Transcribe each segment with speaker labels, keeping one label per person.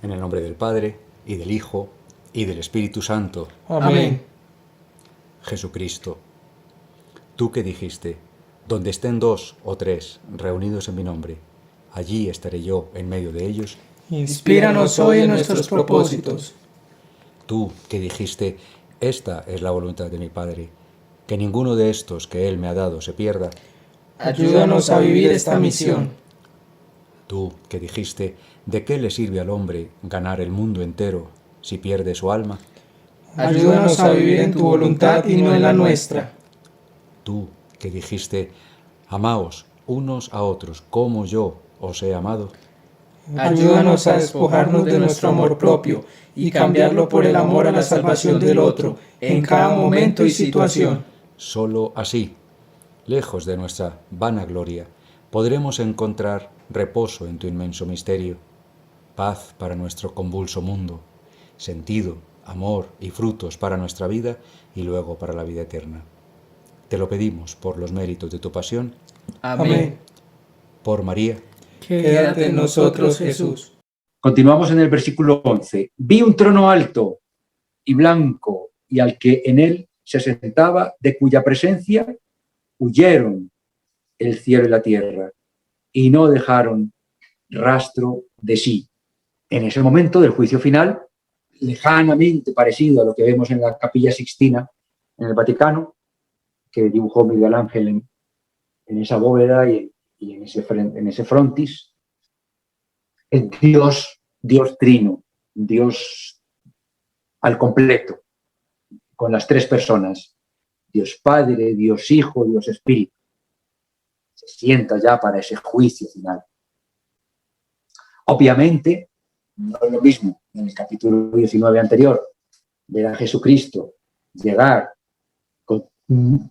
Speaker 1: En el nombre del Padre, y del Hijo, y del Espíritu Santo.
Speaker 2: Amén.
Speaker 1: Jesucristo, tú que dijiste, donde estén 2 o 3 reunidos en mi nombre, allí estaré yo en medio de ellos.
Speaker 2: Inspíranos hoy en nuestros propósitos.
Speaker 1: Tú que dijiste, esta es la voluntad de mi Padre, que ninguno de estos que Él me ha dado se pierda.
Speaker 2: Ayúdanos a vivir esta misión.
Speaker 1: Tú que dijiste, ¿de qué le sirve al hombre ganar el mundo entero si pierde su alma?
Speaker 2: Ayúdanos a vivir en tu voluntad y no en la nuestra.
Speaker 1: Tú que dijiste, amaos unos a otros como yo os he amado.
Speaker 2: Ayúdanos a despojarnos de nuestro amor propio y cambiarlo por el amor a la salvación del otro en cada momento y situación.
Speaker 1: Solo así, lejos de nuestra vanagloria, podremos encontrar reposo en tu inmenso misterio, paz para nuestro convulso mundo, sentido, amor y frutos para nuestra vida y luego para la vida eterna. Te lo pedimos por los méritos de tu pasión.
Speaker 2: Amén.
Speaker 1: Por María.
Speaker 2: Quédate en nosotros, Jesús.
Speaker 3: Continuamos en el versículo 11. Vi un trono alto y blanco y al que en él se sentaba, de cuya presencia huyeron el cielo y la tierra y no dejaron rastro de sí. En ese momento del juicio final, lejanamente parecido a lo que vemos en la Capilla Sixtina en el Vaticano, que dibujó Miguel Ángel en esa bóveda y en ese frontis, es Dios trino, Dios al completo, con las 3 personas, Dios Padre, Dios Hijo, Dios Espíritu. Se sienta ya para ese juicio final. Obviamente, no es lo mismo en el capítulo 19 anterior, ver a Jesucristo llegar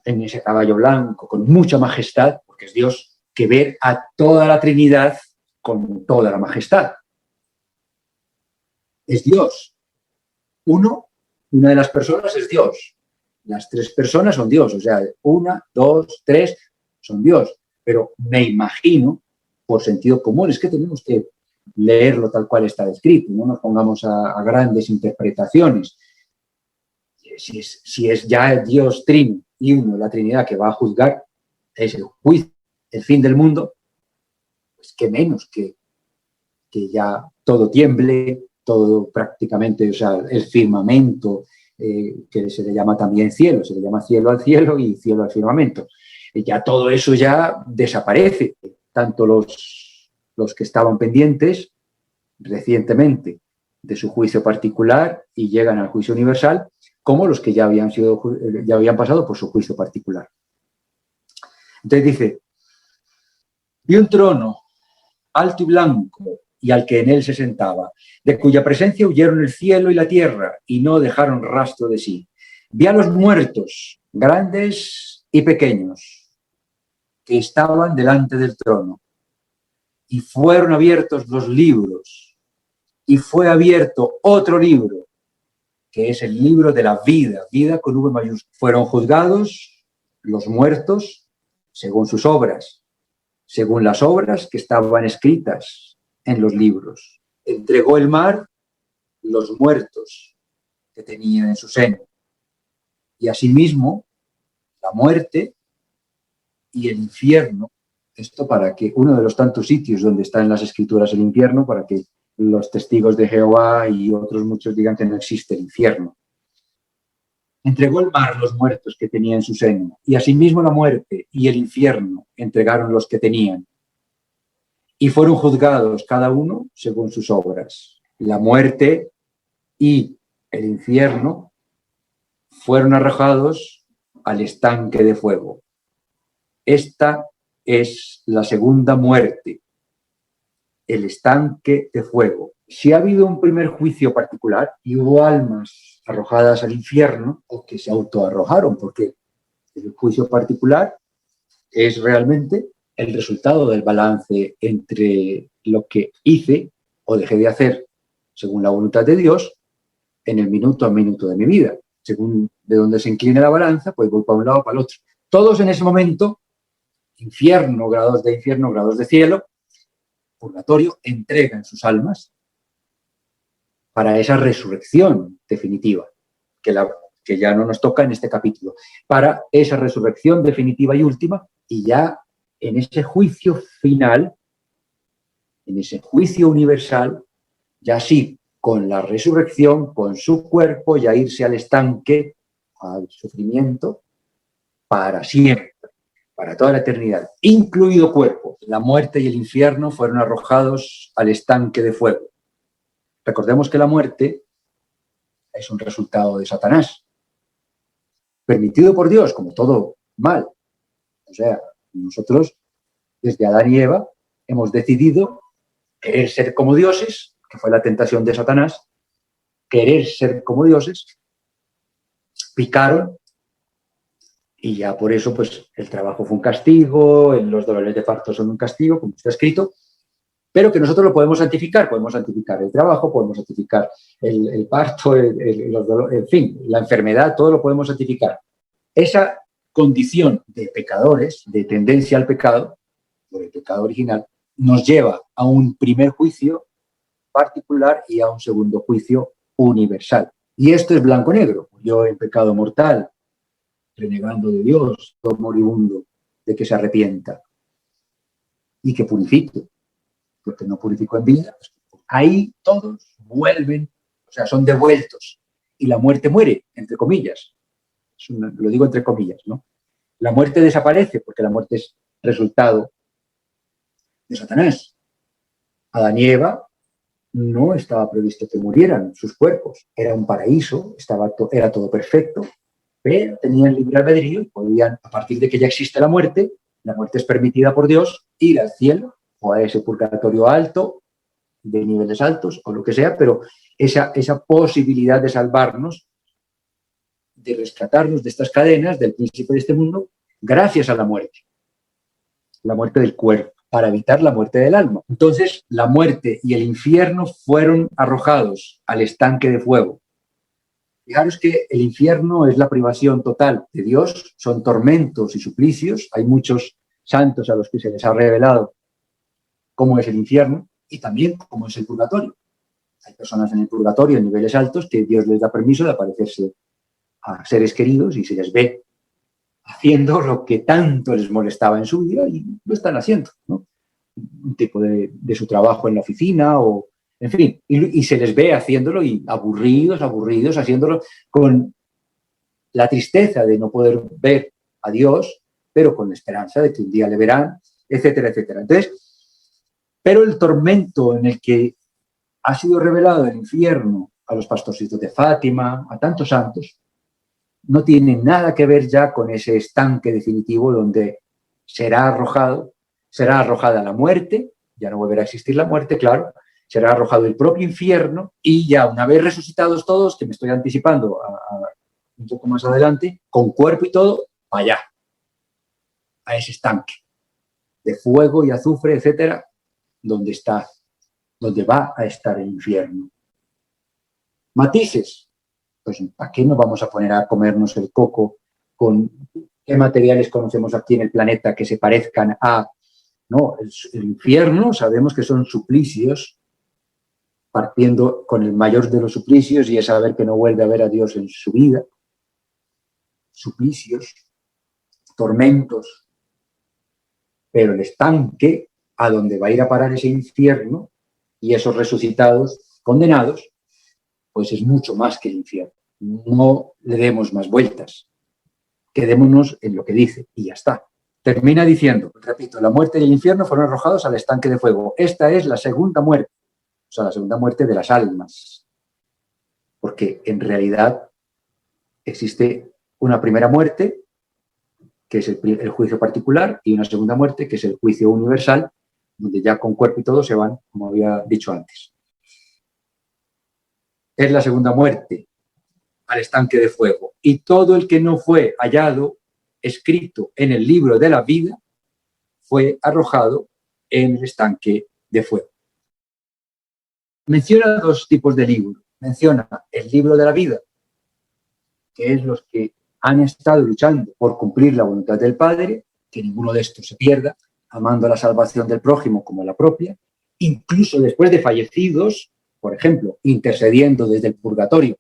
Speaker 3: en ese caballo blanco, con mucha majestad, porque es Dios, que ver a toda la Trinidad con toda la majestad. Es Dios. Una de las personas es Dios. Las 3 personas son Dios, o sea, 1, 2, 3 son Dios. Pero me imagino, por sentido común, es que tenemos que leerlo tal cual está escrito, no nos pongamos a grandes interpretaciones. Si es ya el Dios trino y uno, la Trinidad, que va a juzgar, es el juicio, el fin del mundo, pues qué menos que ya todo tiemble, todo prácticamente, o sea, el firmamento, que se le llama también cielo, se le llama cielo al cielo y cielo al firmamento. Ya todo eso ya desaparece, tanto los que estaban pendientes recientemente de su juicio particular y llegan al juicio universal, como los que ya habían pasado por su juicio particular. Entonces dice, vi un trono alto y blanco y al que en él se sentaba, de cuya presencia huyeron el cielo y la tierra y no dejaron rastro de sí. Vi a los muertos, grandes y pequeños, que estaban delante del trono, y fueron abiertos los libros, y fue abierto otro libro, que es el libro de la vida, vida con V mayúscula. Fueron juzgados los muertos según sus obras, según las obras que estaban escritas en los libros. Entregó el mar los muertos que tenía en su seno, y asimismo la muerte y el infierno. Esto para que uno de los tantos sitios donde está en las escrituras el infierno, para que los testigos de Jehová y otros muchos digan que no existe el infierno. Entregó el mar los muertos que tenía en su seno, y asimismo la muerte y el infierno entregaron los que tenían. Y fueron juzgados cada uno según sus obras. La muerte y el infierno fueron arrojados al estanque de fuego. Esta es la segunda muerte, el estanque de fuego. Si ha habido un primer juicio particular y hubo almas arrojadas al infierno o que se autoarrojaron, porque el juicio particular es realmente el resultado del balance entre lo que hice o dejé de hacer según la voluntad de Dios en el minuto a minuto de mi vida. Según de dónde se incline la balanza, pues voy para un lado o para el otro. Todos en ese momento, infierno, grados de cielo, purgatorio, entregan sus almas para esa resurrección definitiva, que ya no nos toca en este capítulo, para esa resurrección definitiva y última, y ya en ese juicio final, en ese juicio universal, ya sí, con la resurrección, con su cuerpo, ya irse al estanque, al sufrimiento, para siempre, para toda la eternidad, incluido cuerpo. La muerte y el infierno fueron arrojados al estanque de fuego. Recordemos que la muerte es un resultado de Satanás, permitido por Dios, como todo mal. O sea, nosotros, desde Adán y Eva, hemos decidido querer ser como dioses, que fue la tentación de Satanás, querer ser como dioses, picaron, y ya por eso pues el trabajo fue un castigo, los dolores de parto son un castigo, como está escrito, pero que nosotros lo podemos santificar el trabajo, podemos santificar el parto, los dolores, en fin, la enfermedad, todo lo podemos santificar. Esa condición de pecadores, de tendencia al pecado, por el pecado original, nos lleva a un primer juicio particular y a un segundo juicio universal. Y esto es blanco-negro. Yo en pecado mortal, renegando de Dios, todo moribundo, de que se arrepienta y que purifique, porque no purificó en vida, pues ahí todos vuelven, o sea, son devueltos, y la muerte muere, entre comillas. Lo digo entre comillas, ¿no? La muerte desaparece, porque la muerte es resultado de Satanás. Adán y Eva no estaba previsto que murieran sus cuerpos. Era un paraíso, era todo perfecto, pero tenían libre albedrío y podían, a partir de que ya existe la muerte es permitida por Dios, ir al cielo o a ese purgatorio alto, de niveles altos o lo que sea, pero esa posibilidad de salvarnos, de rescatarnos de estas cadenas, del príncipe de este mundo, gracias a la muerte del cuerpo, para evitar la muerte del alma. Entonces, la muerte y el infierno fueron arrojados al estanque de fuego. Fijaros que el infierno es la privación total de Dios, son tormentos y suplicios. Hay muchos santos a los que se les ha revelado cómo es el infierno y también cómo es el purgatorio. Hay personas en el purgatorio en niveles altos que Dios les da permiso de aparecerse a seres queridos y se les ve haciendo lo que tanto les molestaba en su vida y lo están haciendo, ¿no? Un tipo de su trabajo en la oficina o, en fin, y se les ve haciéndolo y aburridos, haciéndolo con la tristeza de no poder ver a Dios, pero con la esperanza de que un día le verán, etcétera, etcétera. Entonces, pero el tormento en el que ha sido revelado el infierno a los pastorcitos de Fátima, a tantos santos, no tiene nada que ver ya con ese estanque definitivo donde será arrojada la muerte, ya no volverá a existir la muerte, claro, será arrojado el propio infierno y ya una vez resucitados todos, que me estoy anticipando un poco más adelante, con cuerpo y todo, para allá, a ese estanque de fuego y azufre, etcétera, donde va a estar el infierno. Matices. Pues ¿para qué nos vamos a poner a comernos el coco con qué materiales conocemos aquí en el planeta que se parezcan a... No, el infierno sabemos que son suplicios, partiendo con el mayor de los suplicios y es saber que no vuelve a ver a Dios en su vida. Suplicios, tormentos, pero el estanque a donde va a ir a parar ese infierno y esos resucitados condenados, pues es mucho más que el infierno. No le demos más vueltas. Quedémonos en lo que dice y ya está. Termina diciendo, repito, la muerte y el infierno fueron arrojados al estanque de fuego. Esta es la segunda muerte, o sea, la segunda muerte de las almas. Porque en realidad existe una primera muerte, que es el juicio particular, y una segunda muerte, que es el juicio universal, donde ya con cuerpo y todo se van, como había dicho antes. Es la segunda muerte al estanque de fuego. Y todo el que no fue hallado escrito en el libro de la vida fue arrojado en el estanque de fuego. Menciona dos tipos de libros. Menciona el libro de la vida, que es los que han estado luchando por cumplir la voluntad del Padre, que ninguno de estos se pierda, amando la salvación del prójimo como la propia, incluso después de fallecidos, por ejemplo, intercediendo desde el purgatorio.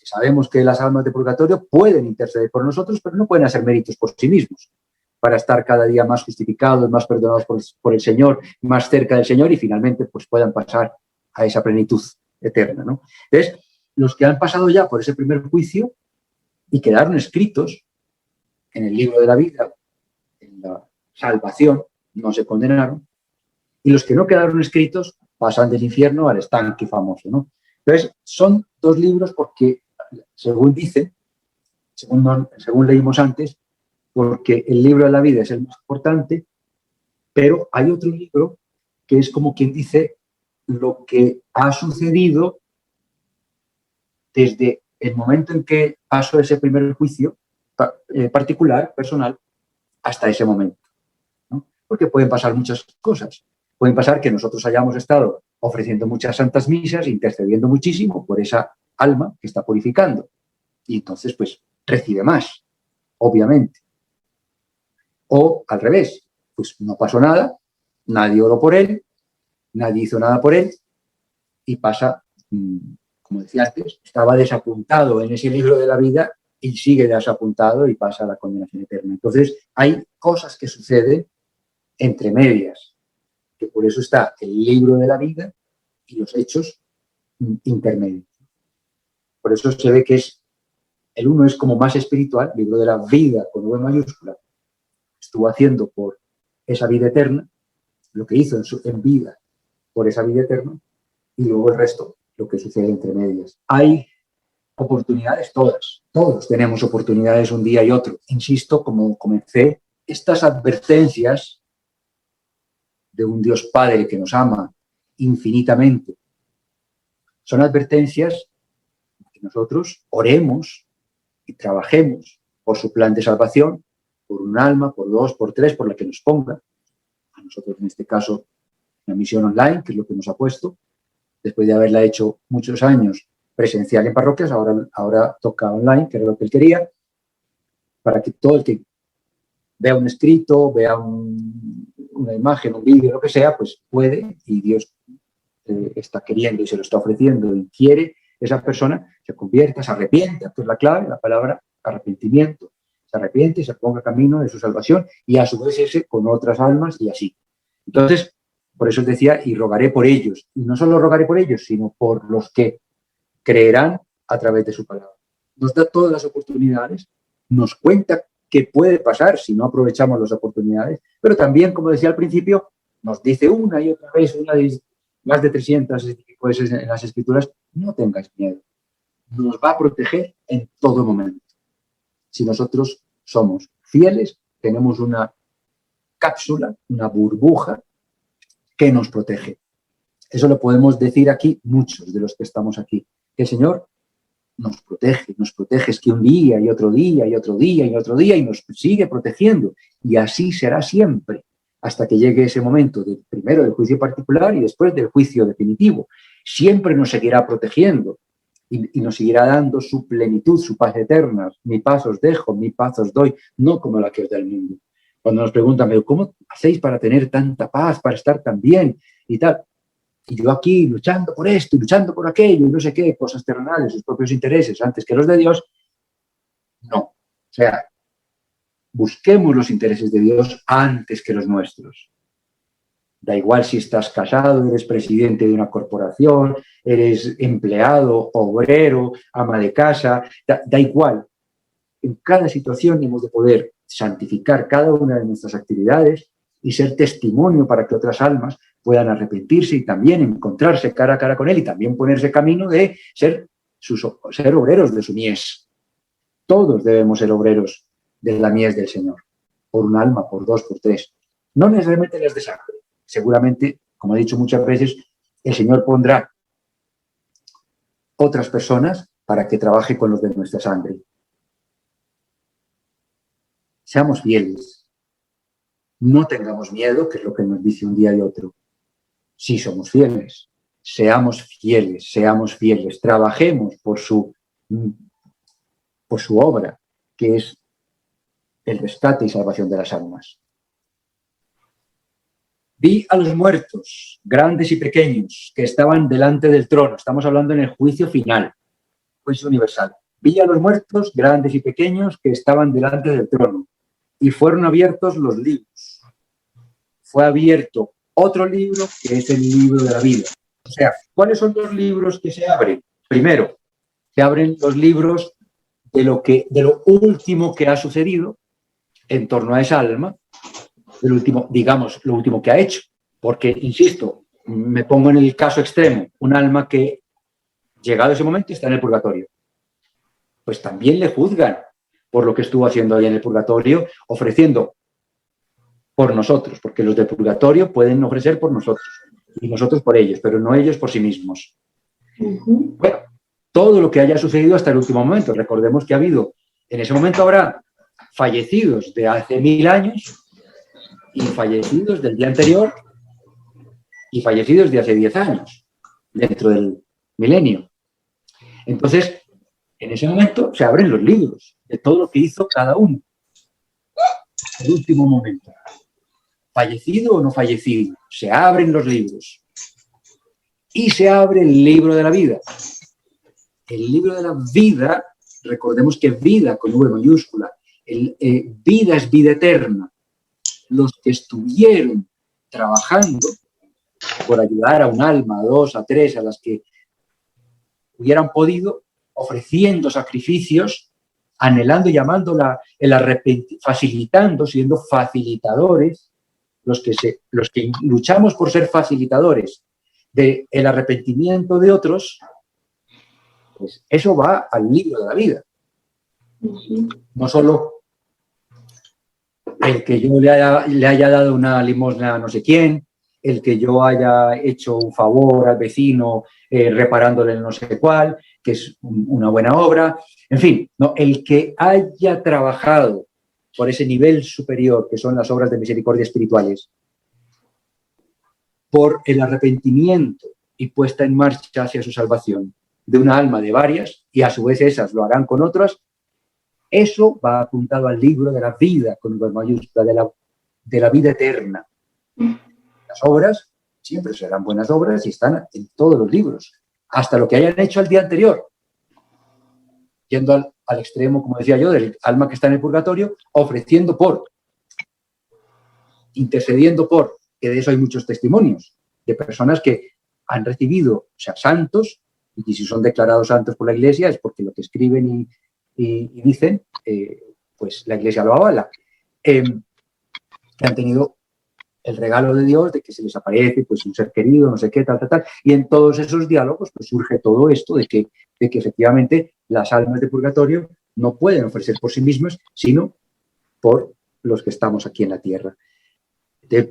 Speaker 3: Sabemos que las almas de purgatorio pueden interceder por nosotros, pero no pueden hacer méritos por sí mismos, para estar cada día más justificados, más perdonados por el Señor, más cerca del Señor y finalmente pues puedan pasar a esa plenitud eterna, ¿no? Entonces, los que han pasado ya por ese primer juicio y quedaron escritos en el libro de la vida, en la salvación, no se condenaron, y los que no quedaron escritos pasan del infierno al estanque famoso, ¿no? Entonces, son dos libros porque, según dice, según leímos antes, porque el libro de la vida es el más importante, pero hay otro libro que es como quien dice lo que ha sucedido desde el momento en que pasó ese primer juicio particular, personal, hasta ese momento, ¿no? Porque pueden pasar muchas cosas. Pueden pasar que nosotros hayamos estado ofreciendo muchas santas misas, intercediendo muchísimo por esa alma que está purificando. Y entonces, pues, recibe más, obviamente. O al revés, pues no pasó nada, nadie oró por él, nadie hizo nada por él y pasa, como decía antes, estaba desapuntado en ese libro de la vida y sigue desapuntado y pasa a la condenación eterna. Entonces, hay cosas que suceden entre medias, que por eso está el libro de la vida y los hechos intermedios. Por eso se ve que el uno es como más espiritual, libro de la vida con V mayúscula, estuvo haciendo por esa vida eterna, lo que hizo en vida por esa vida eterna, y luego el resto, lo que sucede entre medias. Hay oportunidades todos tenemos oportunidades un día y otro. Insisto, como comencé, estas advertencias de un Dios Padre que nos ama infinitamente son advertencias que nosotros oremos y trabajemos por su plan de salvación, por un alma, por dos, por tres, por la que nos ponga. A nosotros, en este caso, la misión online, que es lo que nos ha puesto, después de haberla hecho muchos años presencial en parroquias, ahora toca online, que era lo que él quería, para que todo el que vea un escrito, vea una imagen, un vídeo, lo que sea, pues puede, y Dios está queriendo y se lo está ofreciendo y quiere, esa persona se convierta, se arrepienta, que es la clave, la palabra arrepentimiento, se arrepiente y se ponga camino de su salvación y a su vez ese con otras almas y así. Entonces, por eso os decía, y rogaré por ellos, y no solo rogaré por ellos, sino por los que creerán a través de su palabra. Nos da todas las oportunidades, nos cuenta qué puede pasar si no aprovechamos las oportunidades, pero también, como decía al principio, nos dice una y otra vez, más de 300 veces en las Escrituras, no tengáis miedo. Nos va a proteger en todo momento. Si nosotros somos fieles, tenemos una cápsula, una burbuja que nos protege. Eso lo podemos decir aquí muchos de los que estamos aquí. Que el Señor nos protege, es que un día y otro día y otro día y otro día y nos sigue protegiendo. Y así será siempre, hasta que llegue ese momento primero del juicio particular y después del juicio definitivo. Siempre nos seguirá protegiendo y nos seguirá dando su plenitud, su paz eterna. Mi paz os dejo, mi paz os doy, no como la que os da el mundo. Cuando nos preguntan, ¿cómo hacéis para tener tanta paz, para estar tan bien y tal? Y yo aquí luchando por esto y luchando por aquello y no sé qué, cosas terrenales, sus propios intereses antes que los de Dios. No. O sea, busquemos los intereses de Dios antes que los nuestros. Da igual si estás casado, eres presidente de una corporación, eres empleado, obrero, ama de casa, da igual. En cada situación hemos de poder santificar cada una de nuestras actividades y ser testimonio para que otras almas puedan arrepentirse y también encontrarse cara a cara con Él y también ponerse camino de ser obreros de su mies. Todos debemos ser obreros de la mies del Señor, por un alma, por dos, por tres. No necesariamente las de sangre. Seguramente, como he dicho muchas veces, el Señor pondrá otras personas para que trabaje con los de nuestra sangre. Seamos fieles. No tengamos miedo, que es lo que nos dice un día y otro. Sí somos fieles. Seamos fieles. Trabajemos por su obra, que es el rescate y salvación de las almas. Vi a los muertos, grandes y pequeños, que estaban delante del trono. Estamos hablando en el juicio final, juicio universal. Vi a los muertos, grandes y pequeños, que estaban delante del trono. Y fueron abiertos los libros. Fue abierto otro libro, que es el libro de la vida. O sea, ¿cuáles son los libros que se abren? Primero, se abren los libros de lo último que ha sucedido en torno a esa alma, el último, digamos, lo último que ha hecho. Porque, insisto, me pongo en el caso extremo, un alma que, llegado ese momento, está en el purgatorio. Pues también le juzgan por lo que estuvo haciendo ahí en el purgatorio, ofreciendo por nosotros, porque los del purgatorio pueden ofrecer por nosotros, y nosotros por ellos, pero no ellos por sí mismos. Bueno, todo lo que haya sucedido hasta el último momento. Recordemos que ha habido, en ese momento habrá fallecidos de hace 1000 años, y fallecidos del día anterior y fallecidos de hace 10 años, dentro del milenio. Entonces, en ese momento se abren los libros de todo lo que hizo cada uno. El último momento. Fallecido o no fallecido, se abren los libros. Y se abre el libro de la vida. El libro de la vida, recordemos que vida con V mayúscula, vida es vida eterna. Los que estuvieron trabajando por ayudar a un alma, a 2, a 3, a las que hubieran podido, ofreciendo sacrificios, anhelando y llamando facilitando, siendo facilitadores, los que luchamos por ser facilitadores del arrepentimiento de otros, pues eso va al libro de la vida. No solo el que yo le haya dado una limosna a no sé quién, el que yo haya hecho un favor al vecino reparándole el no sé cuál, que es una buena obra, en fin, no, el que haya trabajado por ese nivel superior, que son las obras de misericordia espirituales, por el arrepentimiento y puesta en marcha hacia su salvación de una alma de varias, y a su vez esas lo harán con otras, eso va apuntado al libro de la vida, con V mayúscula, de la vida eterna. Las obras siempre serán buenas obras y están en todos los libros, hasta lo que hayan hecho el día anterior. Yendo al extremo, como decía yo, del alma que está en el purgatorio, ofreciendo por, intercediendo por, que de eso hay muchos testimonios, de personas que han recibido, o sea, santos, y si son declarados santos por la Iglesia es porque lo que escriben y dicen, pues la Iglesia lo avala, que han tenido el regalo de Dios de que se les aparece pues un ser querido, no sé qué, tal, y en todos esos diálogos pues surge todo esto de que efectivamente las almas de purgatorio no pueden ofrecer por sí mismas, sino por los que estamos aquí en la tierra.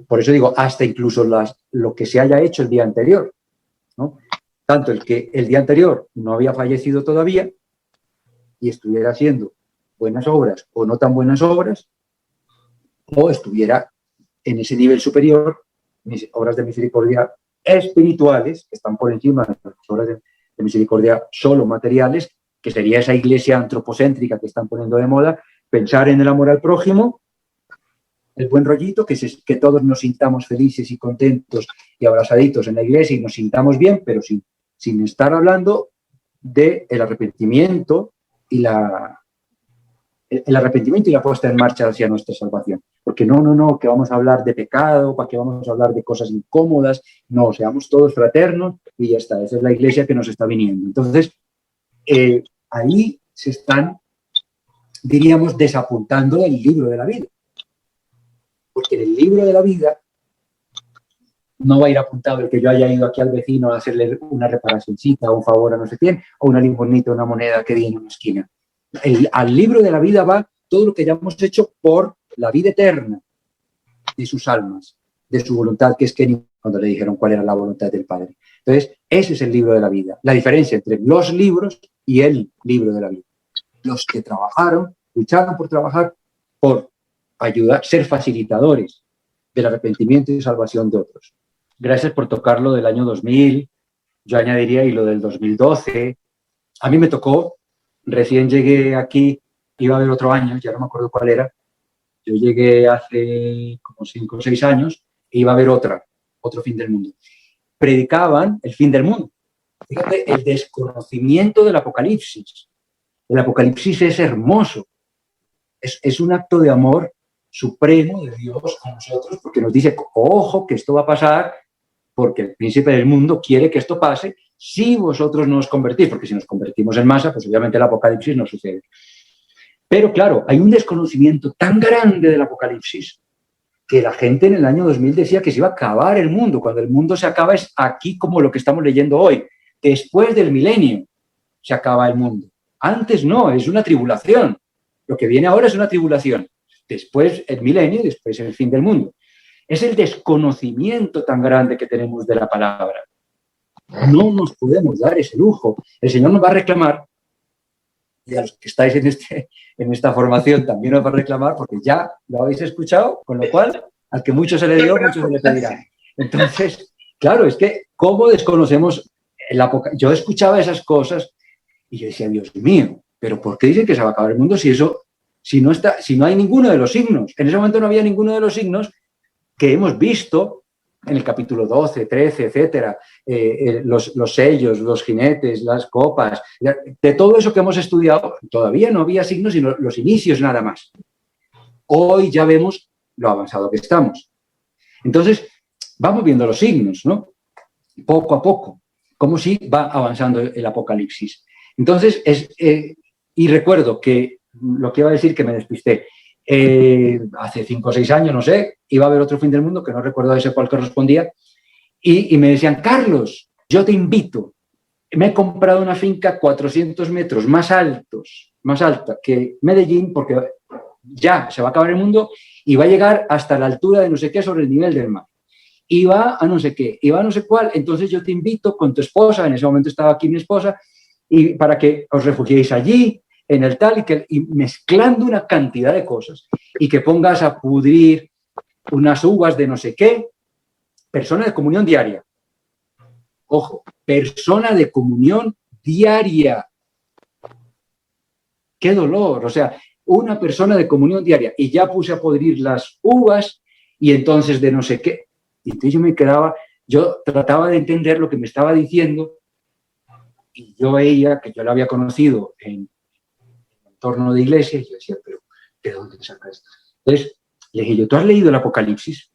Speaker 3: Por eso digo, hasta incluso lo que se haya hecho el día anterior, ¿no? Tanto el que el día anterior no había fallecido todavía y estuviera haciendo buenas obras o no tan buenas obras, o estuviera en ese nivel superior, obras de misericordia espirituales, que están por encima de las obras de misericordia solo materiales, que sería esa iglesia antropocéntrica que están poniendo de moda, pensar en el amor al prójimo, el buen rollito, que todos nos sintamos felices y contentos y abrazaditos en la iglesia y nos sintamos bien, pero sin estar hablando del arrepentimiento y el arrepentimiento y la puesta en marcha hacia nuestra salvación. Porque no, que vamos a hablar de pecado, para que vamos a hablar de cosas incómodas, no, seamos todos fraternos y ya está, esa es la iglesia que nos está viniendo. Entonces, ahí se están, diríamos, desapuntando el libro de la vida. Porque en el libro de la vida no va a ir apuntado el que yo haya ido aquí al vecino a hacerle una reparacioncita, un favor a no sé quién, o una limonita, una moneda que di en una esquina. Al libro de la vida va todo lo que hayamos hecho por la vida eterna de sus almas, de su voluntad, que es que cuando le dijeron cuál era la voluntad del Padre. Entonces, ese es el libro de la vida. La diferencia entre los libros y el libro de la vida. Los que trabajaron, lucharon por trabajar, por ayudar, ser facilitadores del arrepentimiento y salvación de otros. Gracias por tocar lo del año 2000, yo añadiría y lo del 2012. A mí me tocó, recién llegué aquí, iba a haber otro año, ya no me acuerdo cuál era, yo llegué hace como 5 o 6 años iba a haber otro fin del mundo. Predicaban el fin del mundo. Fíjate, el desconocimiento del Apocalipsis. El Apocalipsis es hermoso. Es un acto de amor supremo de Dios a nosotros, porque nos dice, ojo, que esto va a pasar, porque el príncipe del mundo quiere que esto pase, si vosotros no os convertís, porque si nos convertimos en masa, pues obviamente el Apocalipsis no sucede. Pero claro, hay un desconocimiento tan grande del Apocalipsis que la gente en el año 2000 decía que se iba a acabar el mundo. Cuando el mundo se acaba es aquí como lo que estamos leyendo hoy. Después del milenio se acaba el mundo. Antes no, es una tribulación. Lo que viene ahora es una tribulación. Después el milenio y después el fin del mundo. Es el desconocimiento tan grande que tenemos de la palabra. No nos podemos dar ese lujo. El Señor nos va a reclamar, y a los que estáis en esta formación también os va a reclamar, porque ya lo habéis escuchado, con lo cual, al que mucho se le dio, mucho se le pedirá. Entonces, claro, es que, ¿cómo desconocemos el Apocalipsis? Yo escuchaba esas cosas y yo decía, Dios mío, ¿pero por qué dicen que se va a acabar el mundo si no hay ninguno de los signos? En ese momento no había ninguno de los signos que hemos visto en el capítulo 12, 13, etcétera, los sellos, los jinetes, las copas, de todo eso que hemos estudiado, todavía no había signos, sino los inicios nada más. Hoy ya vemos lo avanzado que estamos. Entonces, vamos viendo los signos, ¿no? Poco a poco, como si va avanzando el Apocalipsis. Entonces, y recuerdo que lo que iba a decir, que me despisté, hace 5 o 6 años, no sé, iba a haber otro fin del mundo, que no recuerdo a ese cuál correspondía, y me decían, Carlos, yo te invito, me he comprado una finca 400 metros más alta que Medellín, porque ya se va a acabar el mundo y va a llegar hasta la altura de no sé qué sobre el nivel del mar. Y va a no sé qué, y va a no sé cuál, entonces yo te invito con tu esposa, en ese momento estaba aquí mi esposa, y para que os refugiéis allí, en el tal, y mezclando una cantidad de cosas, y que pongas a pudrir unas uvas de no sé qué, persona de comunión diaria. Ojo, persona de comunión diaria. ¡Qué dolor! O sea, una persona de comunión diaria, y ya puse a pudrir las uvas, y entonces de no sé qué. Y entonces yo trataba de entender lo que me estaba diciendo, y yo veía que yo lo había conocido en entorno de iglesia, y yo decía, pero ¿de dónde saca esto? Entonces le dije yo, ¿tú has leído el Apocalipsis?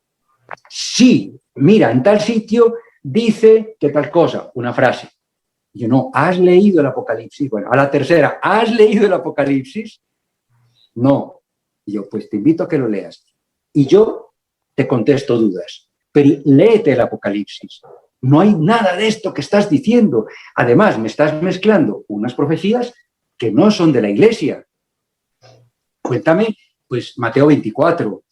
Speaker 3: Sí, mira, en tal sitio dice que tal cosa, una frase. Y yo, no, ¿has leído el Apocalipsis? Bueno, a la tercera, ¿has leído el Apocalipsis? No. Y yo, pues te invito a que lo leas. Y yo te contesto dudas, pero léete el Apocalipsis. No hay nada de esto que estás diciendo. Además, me estás mezclando unas profecías que no son de la iglesia. Cuéntame, pues Mateo 24,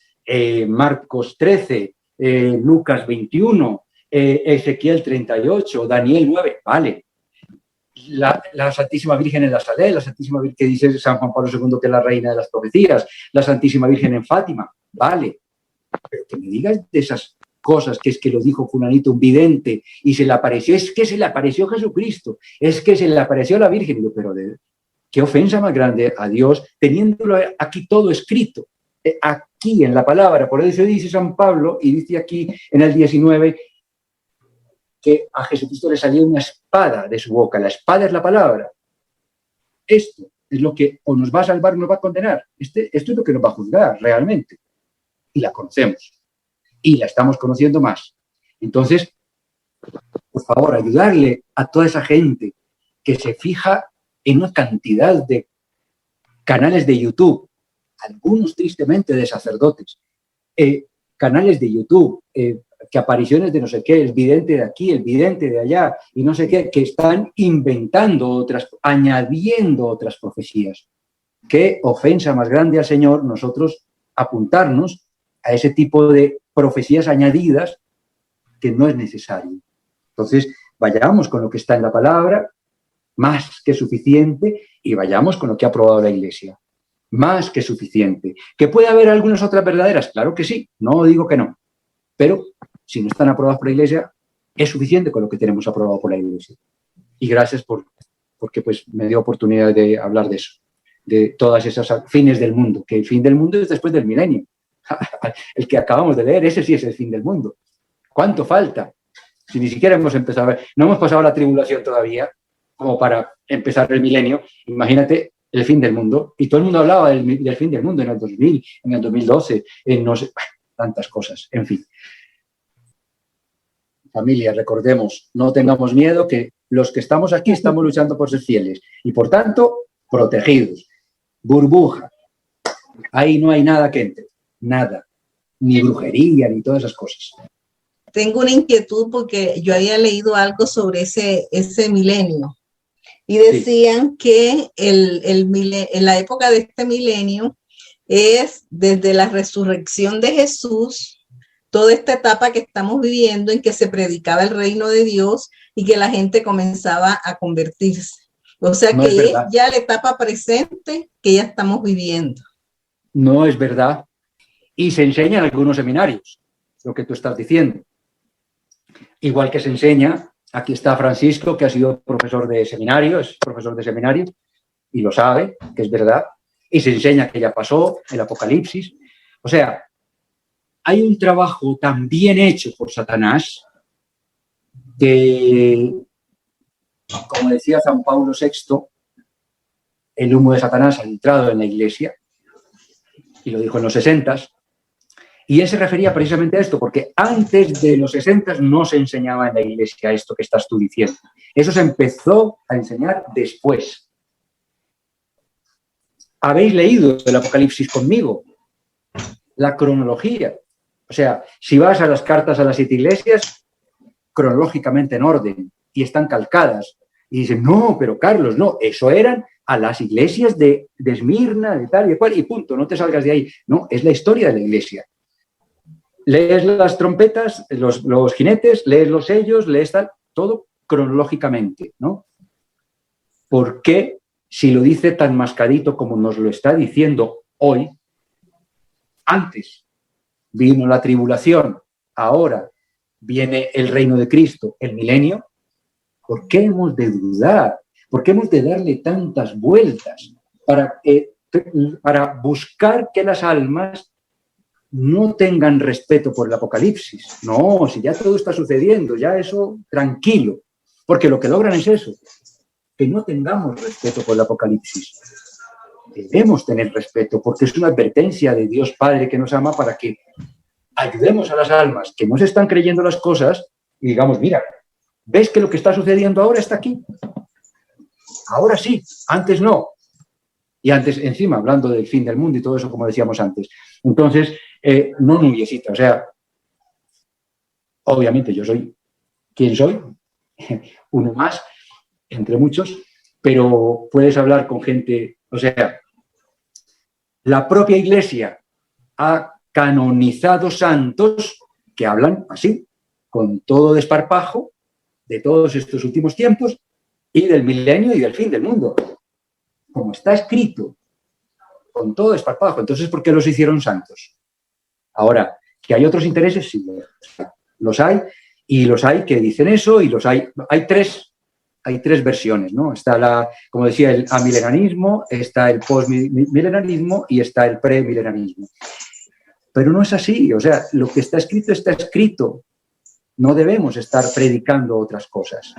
Speaker 3: Marcos 13, Lucas 21, Ezequiel 38, Daniel 9, vale. La Santísima Virgen en la Salé, la Santísima Virgen que dice San Juan Pablo II que es la reina de las profecías, la Santísima Virgen en Fátima, vale. Pero que me digas de esas cosas, que es que lo dijo fulanito, un vidente, y se le apareció, es que se le apareció Jesucristo, es que se le apareció la Virgen. Y yo, pero qué ofensa más grande a Dios, teniéndolo aquí todo escrito, aquí en la palabra. Por eso dice San Pablo, y dice aquí en el 19, que a Jesucristo le salía una espada de su boca. La espada es la palabra. Esto es lo que o nos va a salvar o nos va a condenar. Esto es lo que nos va a juzgar realmente. Y la conocemos. Y la estamos conociendo más. Entonces, por favor, ayudarle a toda esa gente que se fija en una cantidad de canales de YouTube, algunos tristemente de sacerdotes, canales de YouTube, que apariciones de no sé qué, el vidente de aquí, el vidente de allá, y no sé qué, que están inventando otras, añadiendo otras profecías. Qué ofensa más grande al Señor nosotros apuntarnos a ese tipo de profecías añadidas que no es necesario. Entonces, vayamos con lo que está en la palabra, más que suficiente, y vayamos con lo que ha aprobado la Iglesia. Más que suficiente. ¿Que puede haber algunas otras verdaderas? Claro que sí, no digo que no. Pero si no están aprobadas por la Iglesia, es suficiente con lo que tenemos aprobado por la Iglesia. Y gracias porque pues, me dio oportunidad de hablar de eso, de todas esas fines del mundo, que el fin del mundo es después del milenio. El que acabamos de leer, ese sí es el fin del mundo. ¿Cuánto falta? Si ni siquiera hemos empezado a ver, no hemos pasado la tribulación todavía, como para empezar el milenio, imagínate el fin del mundo. Y todo el mundo hablaba del fin del mundo en el 2000, en el 2012, en no sé, tantas cosas, en fin. Familia, recordemos, no tengamos miedo, que los que estamos aquí estamos luchando por ser fieles y, por tanto, protegidos. Burbuja. Ahí no hay nada que entre, nada. Ni brujería, ni todas esas cosas.
Speaker 4: Tengo una inquietud porque yo había leído algo sobre ese milenio y decían que en la época de este milenio es desde la resurrección de Jesús, toda esta etapa que estamos viviendo en que se predicaba el reino de Dios y que la gente comenzaba a convertirse. O sea que es ya la etapa presente que ya estamos viviendo.
Speaker 3: No es verdad. Y se enseña en algunos seminarios, lo que tú estás diciendo. Igual que se enseña, aquí está Francisco, que ha sido profesor de seminario, es profesor de seminario, y lo sabe, que es verdad. Y se enseña que ya pasó el Apocalipsis. O sea, hay un trabajo tan bien hecho por Satanás que, como decía San Pablo VI, el humo de Satanás ha entrado en la Iglesia, y lo dijo en los 60s, y él se refería precisamente a esto, porque antes de los 60s no se enseñaba en la Iglesia esto que estás tú diciendo. Eso se empezó a enseñar después. ¿Habéis leído el Apocalipsis conmigo? La cronología. O sea, si vas a las cartas a las 7 iglesias, cronológicamente en orden, y están calcadas. Y dicen, no, pero Carlos, no, eso eran a las iglesias de Esmirna, de tal y de cual, y punto, no te salgas de ahí. No, es la historia de la iglesia. Lees las trompetas, los jinetes, lees los sellos, lees tal, todo cronológicamente, ¿no? ¿Por qué, si lo dice tan mascadito como nos lo está diciendo hoy, antes vino la tribulación, ahora viene el reino de Cristo, el milenio? ¿Por qué hemos de dudar? ¿Por qué hemos de darle tantas vueltas para buscar que las almas no tengan respeto por el Apocalipsis? No, si ya todo está sucediendo, ya eso, tranquilo. Porque lo que logran es eso, que no tengamos respeto por el Apocalipsis. Debemos tener respeto, porque es una advertencia de Dios Padre que nos ama para que ayudemos a las almas que no se están creyendo las cosas y digamos, mira, ¿ves que lo que está sucediendo ahora está aquí? Ahora sí, antes no. Y antes, encima, hablando del fin del mundo y todo eso, como decíamos antes. Entonces, no noviecita, o sea, obviamente yo soy quien soy, uno más, entre muchos, pero puedes hablar con gente, o sea, la propia Iglesia ha canonizado santos que hablan así, con todo desparpajo, de todos estos últimos tiempos y del milenio y del fin del mundo. Como está escrito, con todo desparpajo. Entonces, ¿por qué los hicieron santos? Ahora, que hay otros intereses, sí, los hay, y los hay que dicen eso, y los hay tres versiones, ¿no? Está como decía, el amilenarismo, está el postmilenarismo y está el premilenarismo. Pero no es así, o sea, lo que está escrito está escrito. No debemos estar predicando otras cosas.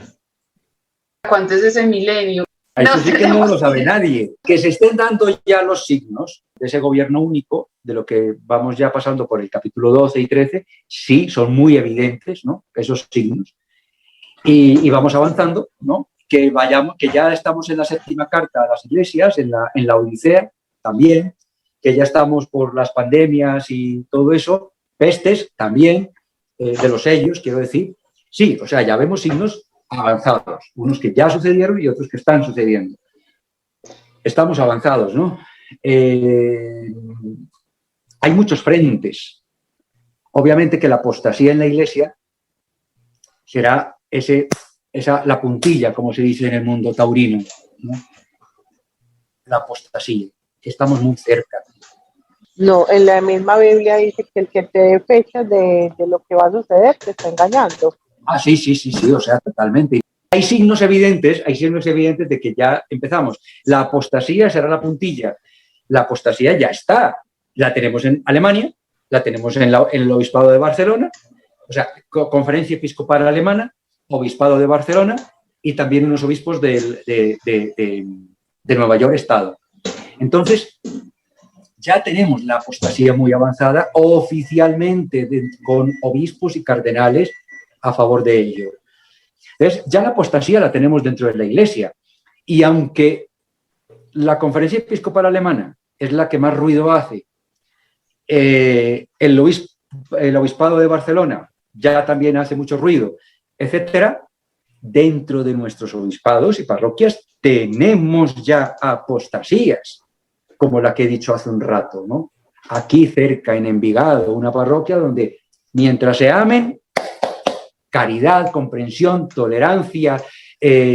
Speaker 5: ¿Cuánto es ese milenio?
Speaker 3: Eso sí que no lo sabe nadie. Que se estén dando ya los signos de ese gobierno único, de lo que vamos ya pasando por el capítulo 12 y 13, sí, son muy evidentes, ¿no? Esos signos. Y vamos avanzando, ¿no? Que ya estamos en la 7ª carta a las iglesias, en la Odisea también, que ya estamos por las pandemias y todo eso, pestes también, de los sellos, quiero decir. Sí, o sea, ya vemos signos avanzados, unos que ya sucedieron y otros que están sucediendo. Estamos avanzados, ¿no? Hay muchos frentes. Obviamente que la apostasía en la iglesia será la puntilla, como se dice en el mundo taurino, ¿no? La apostasía, que estamos muy cerca.
Speaker 6: No, en la misma Biblia dice que el que te dé fechas de lo que va a suceder te está engañando.
Speaker 3: Ah, sí, o sea, totalmente. Hay signos evidentes de que ya empezamos. La apostasía será la puntilla. La apostasía ya está. La tenemos en Alemania, la tenemos en el Obispado de Barcelona, o sea, Conferencia Episcopal Alemana, Obispado de Barcelona y también unos obispos de Nueva York Estado. Entonces, ya tenemos la apostasía muy avanzada oficialmente con obispos y cardenales a favor de ello. Entonces, ya la apostasía la tenemos dentro de la Iglesia. Y aunque la Conferencia Episcopal Alemana es la que más ruido hace, el Obispado de Barcelona ya también hace mucho ruido, etcétera, dentro de nuestros obispados y parroquias tenemos ya apostasías, como la que he dicho hace un rato, ¿no? Aquí cerca, en Envigado, una parroquia donde mientras se amen, caridad, comprensión, tolerancia,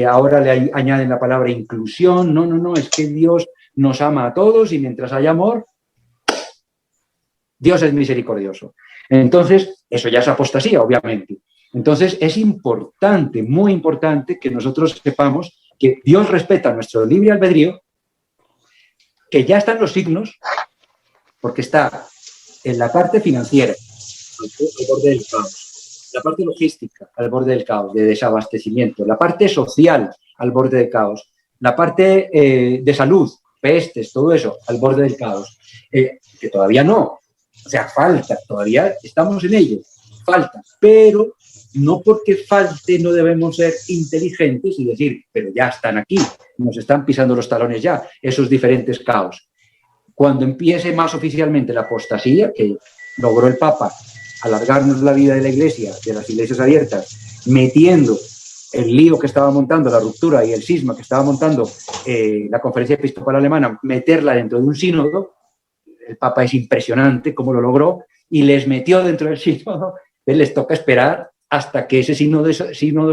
Speaker 3: ahora le añaden la palabra inclusión, no, es que Dios nos ama a todos y mientras haya amor, Dios es misericordioso. Entonces, eso ya es apostasía, obviamente. Entonces, es importante, muy importante, que nosotros sepamos que Dios respeta nuestro libre albedrío, que ya están los signos, porque está en la parte financiera, al borde del caos, la parte logística, al borde del caos, de desabastecimiento, la parte social, al borde del caos, la parte de salud, pestes, todo eso, al borde del caos, que todavía no, o sea, falta, todavía estamos en ello, falta, pero no porque falte no debemos ser inteligentes y decir, pero ya están aquí, nos están pisando los talones ya, esos diferentes caos. Cuando empiece más oficialmente la apostasía, que logró el Papa alargarnos la vida de la Iglesia, de las iglesias abiertas, metiendo el lío que estaba montando, la ruptura y el cisma que estaba montando la Conferencia Episcopal Alemana, meterla dentro de un sínodo, el Papa es impresionante cómo lo logró, y les metió dentro del sínodo, les toca esperar hasta que ese sínodo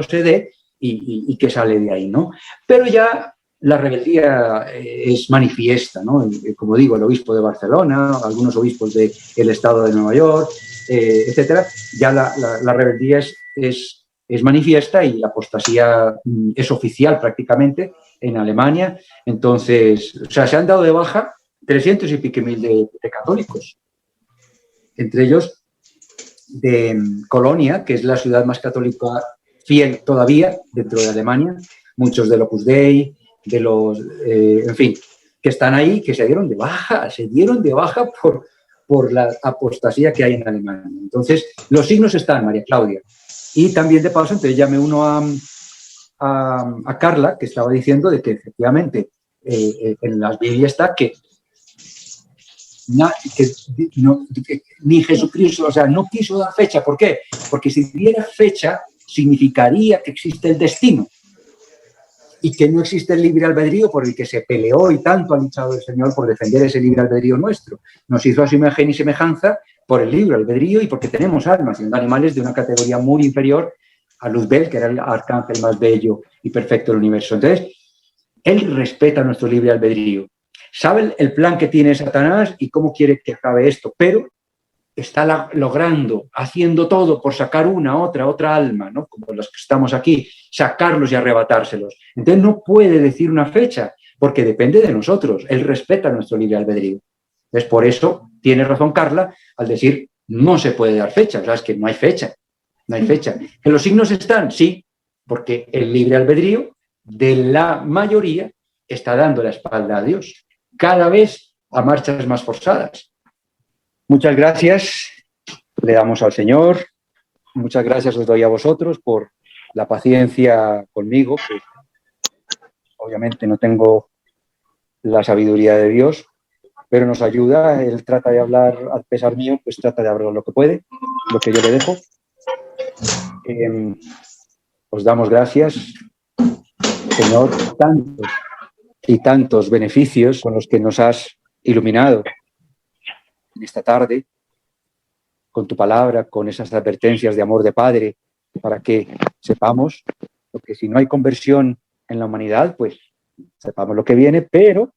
Speaker 3: se dé y que sale de ahí, ¿no? Pero ya la rebeldía es manifiesta, ¿no? Como digo, el obispo de Barcelona, algunos obispos del estado de Nueva York, etcétera, ya la rebeldía es manifiesta y la apostasía es oficial prácticamente en Alemania. Entonces, o sea, se han dado de baja 300 y pico mil de católicos, entre ellos de Colonia, que es la ciudad más católica fiel todavía dentro de Alemania, muchos del Opus Dei, de los, en fin, que están ahí, que se dieron de baja por la apostasía que hay en Alemania. Entonces, los signos están, María Claudia. Y también, de paso, entonces ya me uno a Carla, que estaba diciendo de que efectivamente en las Biblias está que ni Jesucristo, o sea, no quiso dar fecha. ¿Por qué? Porque si diera fecha, significaría que existe el destino y que no existe el libre albedrío por el que se peleó y tanto ha luchado el Señor por defender ese libre albedrío nuestro. Nos hizo a su imagen y semejanza por el libre albedrío y porque tenemos almas, siendo animales de una categoría muy inferior a Luzbel, que era el arcángel más bello y perfecto del universo. Entonces, Él respeta nuestro libre albedrío. Sabe el plan que tiene Satanás y cómo quiere que acabe esto, pero está logrando, haciendo todo por sacar otra alma, ¿no? Como los que estamos aquí, sacarlos y arrebatárselos. Entonces no puede decir una fecha, porque depende de nosotros. Él respeta nuestro libre albedrío. Entonces, por eso tiene razón Carla al decir, no se puede dar fecha. O sea, es que no hay fecha. No hay fecha. ¿Que los signos están? Sí, porque el libre albedrío de la mayoría está dando la espalda a Dios, cada vez a marchas más forzadas. Muchas gracias, le damos al Señor. Muchas gracias os doy a vosotros por la paciencia conmigo, que obviamente no tengo la sabiduría de Dios, pero nos ayuda. Él trata de hablar al pesar mío, pues trata de hablar lo que puede, lo que yo le dejo. Os damos gracias, Señor, tantos y tantos beneficios con los que nos has iluminado en esta tarde, con tu palabra, con esas advertencias de amor de Padre, para que sepamos, porque si no hay conversión en la humanidad, pues sepamos lo que viene, pero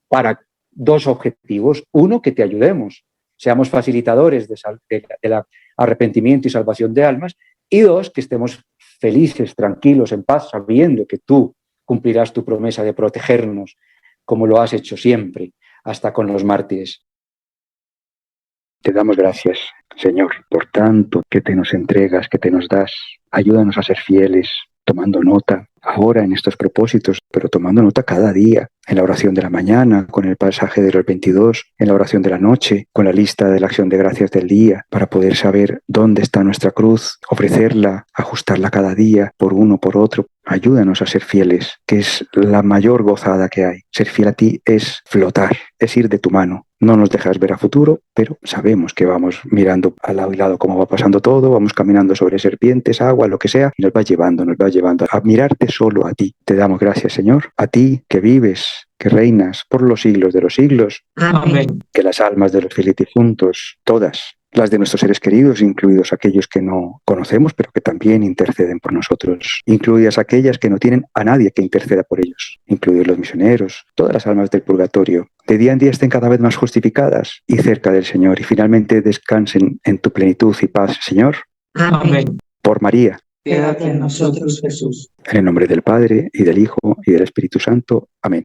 Speaker 3: para dos objetivos. Uno, que te ayudemos, seamos facilitadores del arrepentimiento y salvación de almas, y dos, que estemos felices, tranquilos, en paz, sabiendo que tú cumplirás tu promesa de protegernos, como lo has hecho siempre, hasta con los mártires. Te damos gracias, Señor, por tanto que te nos entregas, que te nos das. Ayúdanos a ser fieles, tomando nota ahora en estos propósitos, pero tomando nota cada día, en la oración de la mañana, con el pasaje de los 22, en la oración de la noche, con la lista de la acción de gracias del día, para poder saber dónde está nuestra cruz, ofrecerla, ajustarla cada día, por uno, por otro. Ayúdanos a ser fieles, que es la mayor gozada que hay. Ser fiel a ti es flotar, es ir de tu mano. No nos dejas ver a futuro, pero sabemos que vamos mirando al lado y lado cómo va pasando todo, vamos caminando sobre serpientes, agua, lo que sea, y nos va llevando a mirarte solo a ti. Te damos gracias, Señor, a ti que vives, que reinas por los siglos de los siglos.
Speaker 2: Amén.
Speaker 3: Que las almas de los fieles difuntos, todas, las de nuestros seres queridos, incluidos aquellos que no conocemos, pero que también interceden por nosotros, incluidas aquellas que no tienen a nadie que interceda por ellos, incluidos los misioneros, todas las almas del purgatorio, de día en día estén cada vez más justificadas y cerca del Señor, y finalmente descansen en tu plenitud y paz, Señor.
Speaker 2: Amén.
Speaker 3: Por María.
Speaker 2: Quédate en nosotros, Jesús.
Speaker 3: En el nombre del Padre, y del Hijo, y del Espíritu Santo. Amén.